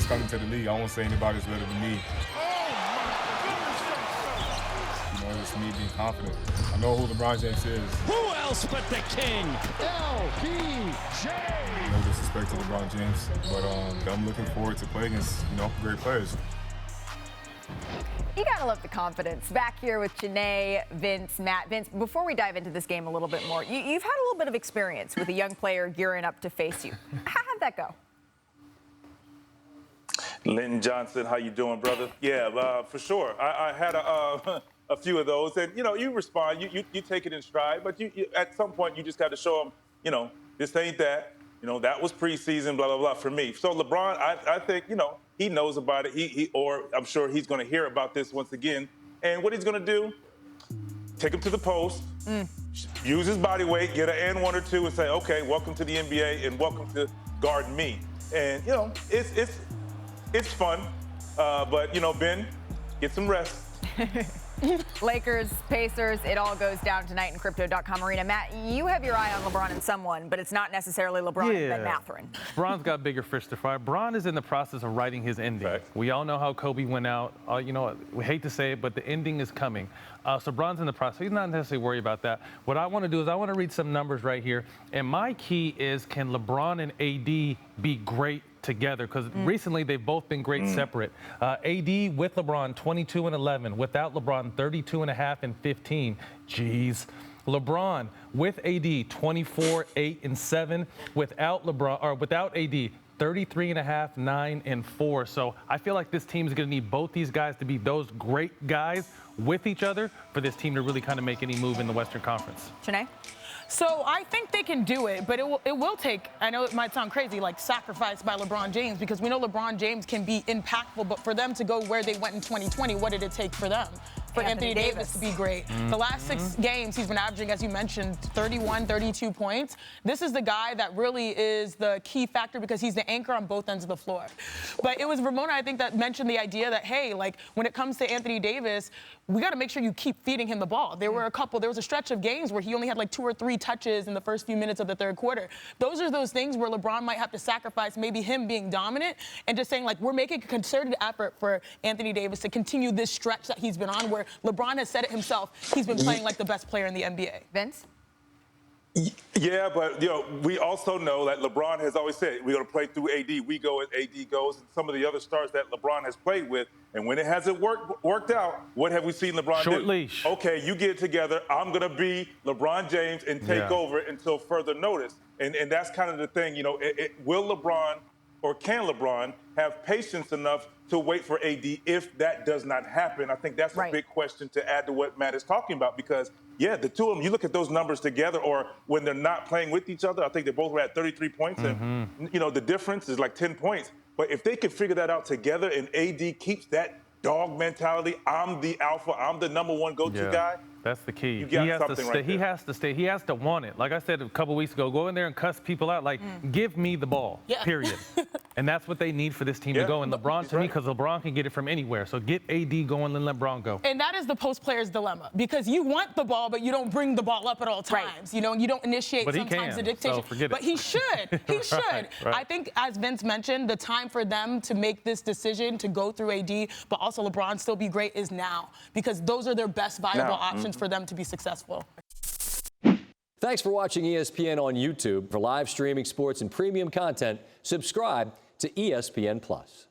just coming to the league. I won't say anybody's better than me. You know, it's me being confident. I know who LeBron James is. Who else but the king? LBJ. No disrespect to LeBron James, but I'm looking forward to play against, great players. You gotta love the confidence. Back here with Janae, Vince, Matt. Vince, before we dive into this game a little bit more, you've had a little bit of experience with a young player gearing up to face you. How'd that go? Linton Johnson, how you doing, brother? Yeah, for sure. I had a few of those, and you respond, you take it in stride, but you at some point you just got to show them, this ain't that. That was preseason, blah blah blah for me. So LeBron, I think he knows about it. Or I'm sure he's going to hear about this once again. And what he's going to do? Take him to the post, use his body weight, get an and one or two, and say, okay, welcome to the NBA and welcome to guard me. And it's fun, but Ben, get some rest. Lakers, Pacers, it all goes down tonight in Crypto.com Arena. Matt, you have your eye on LeBron and someone, but it's not necessarily LeBron and Ben Mathurin. LeBron's got bigger fish to fry. LeBron is in the process of writing his ending. Right. We all know how Kobe went out. We hate to say it, but the ending is coming. So LeBron's in the process. He's not necessarily worried about that. What I want to do is I want to read some numbers right here. And my key is, can LeBron and AD be great together? Because recently they've both been great separate. AD with LeBron 22 and 11, without LeBron 32 and a half and 15. Jeez. LeBron with AD 24, 8 and 7, without AD 33 and a half, 9 and 4. So I feel like this team is going to need both these guys to be those great guys with each other for this team to really kind of make any move in the Western Conference. Janae? So I think they can do it, but it will take, I know it might sound crazy, like sacrifice by LeBron James, because we know LeBron James can be impactful, but for them to go where they went in 2020, what did it take for them? For Anthony Davis to be great. The last 6 games, he's been averaging, as you mentioned, 31, 32 points. This is the guy that really is the key factor because he's the anchor on both ends of the floor. But it was Ramona, I think, that mentioned the idea that, hey, like when it comes to Anthony Davis, we got to make sure you keep feeding him the ball. There was a stretch of games where he only had like 2 or 3 touches in the first few minutes of the third quarter. Those are those things where LeBron might have to sacrifice maybe him being dominant and just saying, like, we're making a concerted effort for Anthony Davis to continue this stretch that he's been on where LeBron has said it himself. He's been playing like the best player in the NBA. Vince? Yeah, but we also know that LeBron has always said we're going to play through AD. We go as AD goes, and some of the other stars that LeBron has played with. And when it hasn't worked out, what have we seen LeBron do? Short leash. Okay, you get it together. I'm going to be LeBron James and take over until further notice. And that's kind of the thing. Will LeBron or can LeBron have patience enough to wait for AD if that does not happen? I think that's a big question to add to what Matt is talking about because, the two of them, you look at those numbers together or when they're not playing with each other, I think they both were at 33 points. And, the difference is like 10 points. But if they can figure that out together and AD keeps that dog mentality, I'm the alpha, I'm the number one go-to guy. That's the key. You got something right there. He has to stay. He has to want it. Like I said a couple weeks ago, go in there and cuss people out. Like, give me the ball, period. And that's what they need for this team to go. And LeBron, to me, because LeBron can get it from anywhere. So get AD going and let LeBron go. And that is the post player's dilemma because you want the ball, but you don't bring the ball up at all times. You don't initiate sometimes the dictation. So forget it. But he should. He should. Right. I think, as Vince mentioned, the time for them to make this decision to go through AD, but also LeBron still be great is now because those are their best viable options for them to be successful. Thanks for watching ESPN on YouTube. For live streaming sports and premium content, subscribe to ESPN+.